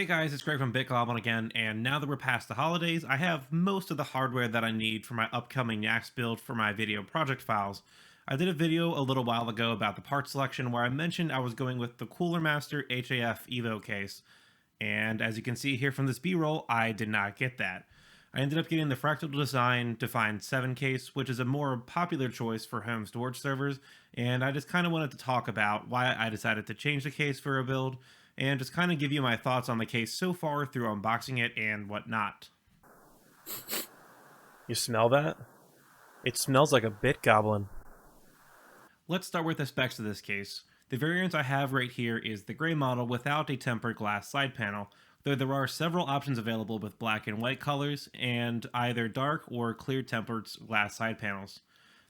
Hey guys, it's Greg from BitGoblin again, and now that we're past the holidays, I have most of the hardware that I need for my upcoming Yax build for my video project files. I did a video a little while ago about the part selection where I mentioned I was going with the Cooler Master HAF Evo case, and as you can see here from this B-roll, I did not get that. I ended up getting the Fractal Design Defined 7 case, which is a more popular choice for home storage servers, and I just kind of wanted to talk about why I decided to change the case for a build, and just kind of give you my thoughts on the case so far through unboxing it and whatnot. You smell that? It smells like a bit goblin. Let's start with the specs of this case. The variant I have right here is the gray model without a tempered glass side panel, though there are several options available with black and white colors and either dark or clear tempered glass side panels.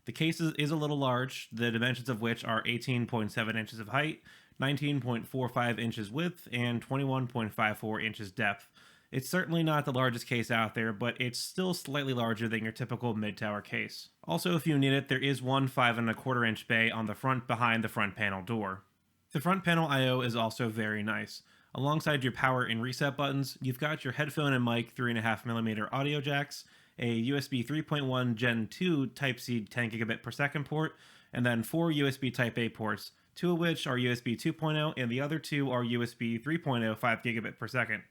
The case is a little large, the dimensions of which are 18.7 inches of height, 19.45 inches width, and 21.54 inches depth. It's certainly not the largest case out there, but it's still slightly larger than your typical mid-tower case. Also, if you need it, there is one 5¼ inch bay on the front behind the front panel door. The front panel I/O is also very nice. Alongside your power and reset buttons, you've got your headphone and mic 3.5mm audio jacks, a USB 3.1 Gen 2 Type-C 10 gigabit per second port, and then 4 USB Type-A ports, two of which are USB 2.0 and the other two are USB 3.0 5 gigabit per second.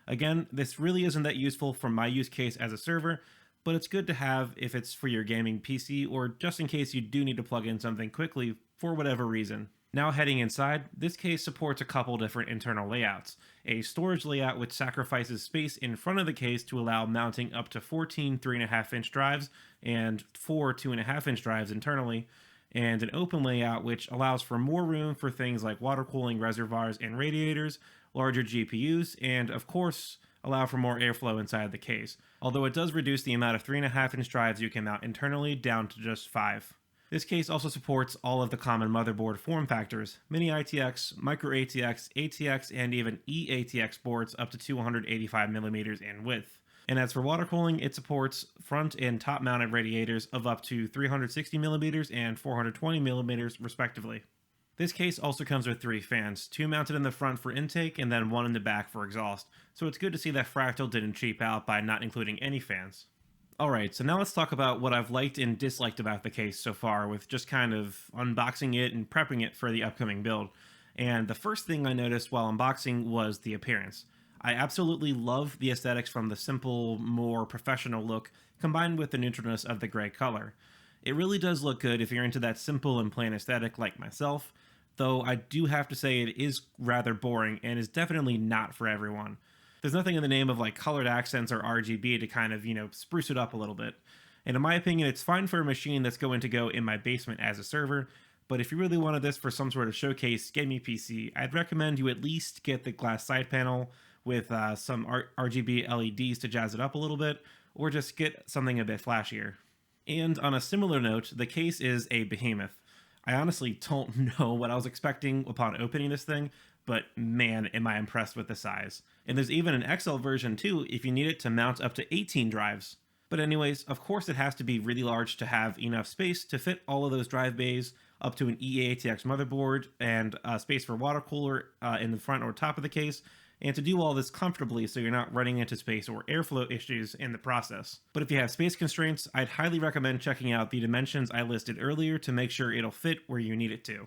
Again, this really isn't that useful for my use case as a server, but it's good to have if it's for your gaming PC or just in case you do need to plug in something quickly for whatever reason. Now heading inside, this case supports a couple different internal layouts. A storage layout which sacrifices space in front of the case to allow mounting up to 14 3.5 inch drives and 4 2.5 inch drives internally, and an open layout which allows for more room for things like water cooling reservoirs and radiators, larger GPUs, and of course, allow for more airflow inside the case, although it does reduce the amount of 3.5 inch drives you can mount internally down to just 5. This case also supports all of the common motherboard form factors: mini ITX, micro ATX, ATX, and even eATX boards up to 285mm in width. And as for water cooling, it supports front and top mounted radiators of up to 360mm and 420mm respectively. This case also comes with 3 fans, 2 mounted in the front for intake and then 1 in the back for exhaust, so it's good to see that Fractal didn't cheap out by not including any fans. Alright, so now let's talk about what I've liked and disliked about the case so far, with just kind of unboxing it and prepping it for the upcoming build. And the first thing I noticed while unboxing was the appearance. I absolutely love the aesthetics from the simple, more professional look, combined with the neutralness of the gray color. It really does look good if you're into that simple and plain aesthetic like myself, though I do have to say it is rather boring and is definitely not for everyone. There's nothing in the name of like colored accents or RGB to kind of, spruce it up a little bit. And in my opinion, it's fine for a machine that's going to go in my basement as a server, but if you really wanted this for some sort of showcase gaming PC, I'd recommend you at least get the glass side panel with some RGB LEDs to jazz it up a little bit, or just get something a bit flashier. And on a similar note, the case is a behemoth. I honestly don't know what I was expecting upon opening this thing, but man, am I impressed with the size. And there's even an XL version too if you need it to mount up to 18 drives. But anyways, of course it has to be really large to have enough space to fit all of those drive bays, up to an eATX motherboard, and space for water cooler in the front or top of the case, and to do all this comfortably so you're not running into space or airflow issues in the process. But if you have space constraints, I'd highly recommend checking out the dimensions I listed earlier to make sure it'll fit where you need it to.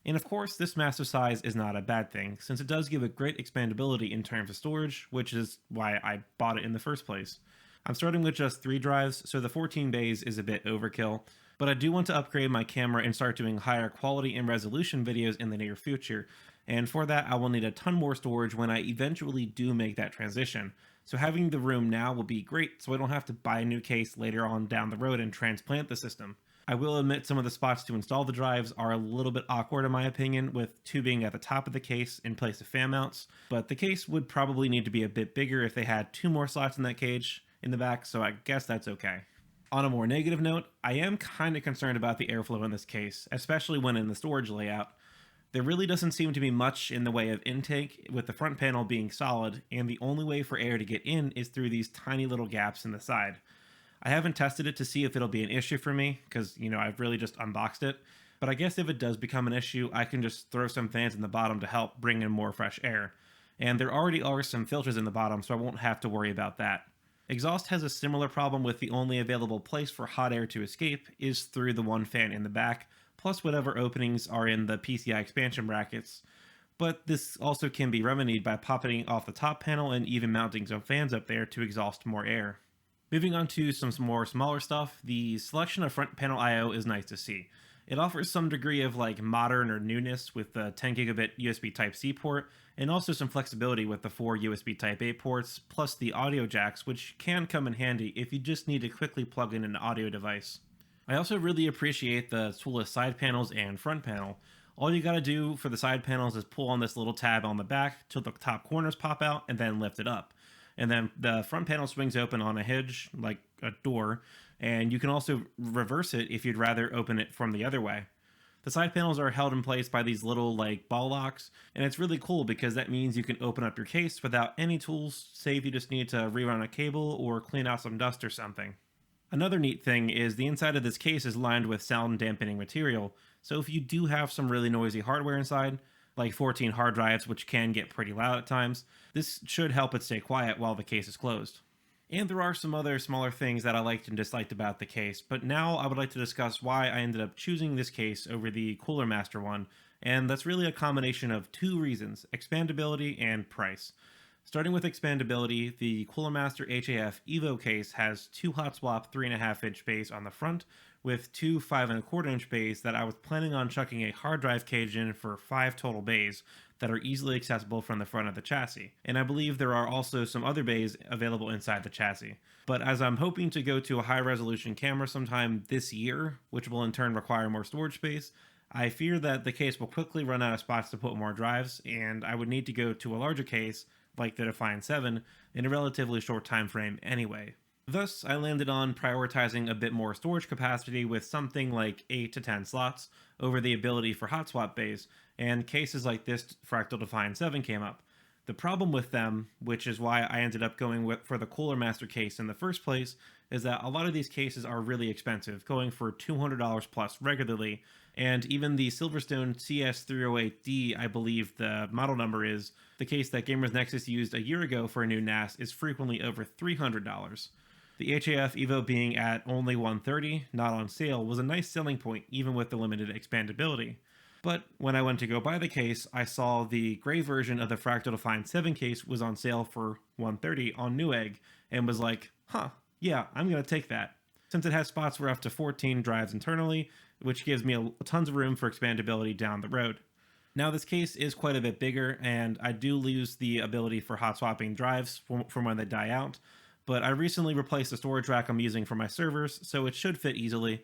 And of course, this massive size is not a bad thing, since it does give it great expandability in terms of storage, which is why I bought it in the first place. I'm starting with just 3 drives, so the 14 bays is a bit overkill, but I do want to upgrade my camera and start doing higher quality and resolution videos in the near future, and for that I will need a ton more storage when I eventually do make that transition. So having the room now will be great so I don't have to buy a new case later on down the road and transplant the system. I will admit some of the spots to install the drives are a little bit awkward in my opinion, with tubing at the top of the case in place of fan mounts, but the case would probably need to be a bit bigger if they had 2 more slots in that cage in the back, so I guess that's okay. On a more negative note, I am kind of concerned about the airflow in this case, especially when in the storage layout. There really doesn't seem to be much in the way of intake, with the front panel being solid, and the only way for air to get in is through these tiny little gaps in the side. I haven't tested it to see if it'll be an issue for me, because, I've really just unboxed it, but I guess if it does become an issue, I can just throw some fans in the bottom to help bring in more fresh air. and there already are some filters in the bottom, so I won't have to worry about that. Exhaust has a similar problem with the only available place for hot air to escape is through the one fan in the back, plus whatever openings are in the PCI expansion brackets. But this also can be remedied by popping off the top panel and even mounting some fans up there to exhaust more air. Moving on to some more smaller stuff, the selection of front panel I/O is nice to see. It offers some degree of like modern or newness with the 10 gigabit USB Type-C port, and also some flexibility with the 4 USB Type-A ports, plus the audio jacks, which can come in handy if you just need to quickly plug in an audio device. I also really appreciate the toolless side panels and front panel. All you gotta do for the side panels is pull on this little tab on the back till the top corners pop out and then lift it up. And then the front panel swings open on a hinge, like a door, and you can also reverse it if you'd rather open it from the other way. The side panels are held in place by these little like ball locks, and it's really cool because that means you can open up your case without any tools, say if you just need to rerun a cable or clean out some dust or something. Another neat thing is the inside of this case is lined with sound dampening material, so if you do have some really noisy hardware inside, like 14 hard drives which can get pretty loud at times, this should help it stay quiet while the case is closed. And there are some other smaller things that I liked and disliked about the case, but now I would like to discuss why I ended up choosing this case over the Cooler Master one, and that's really a combination of two reasons: expandability and price. Starting with expandability, the Cooler Master HAF Evo case has two hot swap 3.5 inch bays on the front, with two 5.25 inch bays that I was planning on chucking a hard drive cage in for 5 total bays that are easily accessible from the front of the chassis. And I believe there are also some other bays available inside the chassis. But as I'm hoping to go to a high resolution camera sometime this year, which will in turn require more storage space, I fear that the case will quickly run out of spots to put more drives, and I would need to go to a larger case, like the Defiant 7, in a relatively short time frame anyway. Thus, I landed on prioritizing a bit more storage capacity with something like 8 to 10 slots over the ability for hot swap bays, and cases like this Fractal Defiant 7 came up. The problem with them, which is why I ended up going for the Cooler Master case in the first place, is that a lot of these cases are really expensive, going for $200 plus regularly, and even the Silverstone CS308D, I believe the model number is, the case that Gamers Nexus used a year ago for a new NAS, is frequently over $300. The HAF Evo being at only $130, not on sale, was a nice selling point even with the limited expandability. But when I went to go buy the case, I saw the gray version of the Fractal Defiant 7 case was on sale for $130 on Newegg, and was like, huh, yeah, I'm gonna take that. Since it has spots for up to 14 drives internally, which gives me tons of room for expandability down the road. Now this case is quite a bit bigger, and I do lose the ability for hot swapping drives from when they die out, but I recently replaced the storage rack I'm using for my servers, so it should fit easily,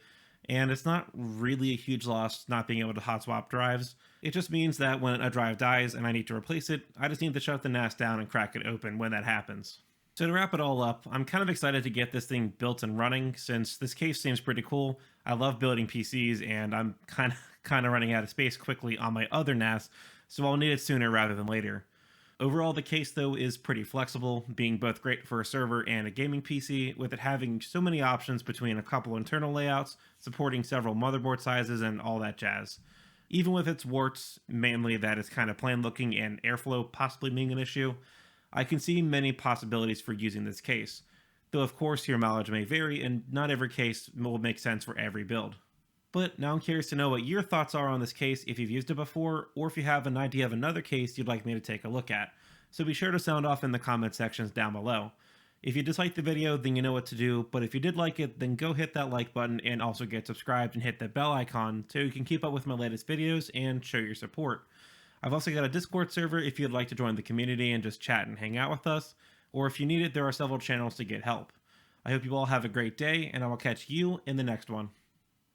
and it's not really a huge loss not being able to hot swap drives. It just means that when a drive dies and I need to replace it, I just need to shut the NAS down and crack it open when that happens. So to wrap it all up, I'm kind of excited to get this thing built and running since this case seems pretty cool. I love building PCs, and I'm kind of running out of space quickly on my other NAS, so I'll need it sooner rather than later. Overall, the case though is pretty flexible, being both great for a server and a gaming PC, with it having so many options between a couple internal layouts, supporting several motherboard sizes, and all that jazz. Even with its warts, mainly that it's kind of plain looking and airflow possibly being an issue, I can see many possibilities for using this case, though of course your mileage may vary and not every case will make sense for every build. But now I'm curious to know what your thoughts are on this case if you've used it before, or if you have an idea of another case you'd like me to take a look at. So be sure to sound off in the comment sections down below. If you disliked the video, then you know what to do, but if you did like it, then go hit that like button and also get subscribed and hit the bell icon so you can keep up with my latest videos and show your support. I've also got a Discord server if you'd like to join the community and just chat and hang out with us, or if you need it, there are several channels to get help. I hope you all have a great day, and I will catch you in the next one.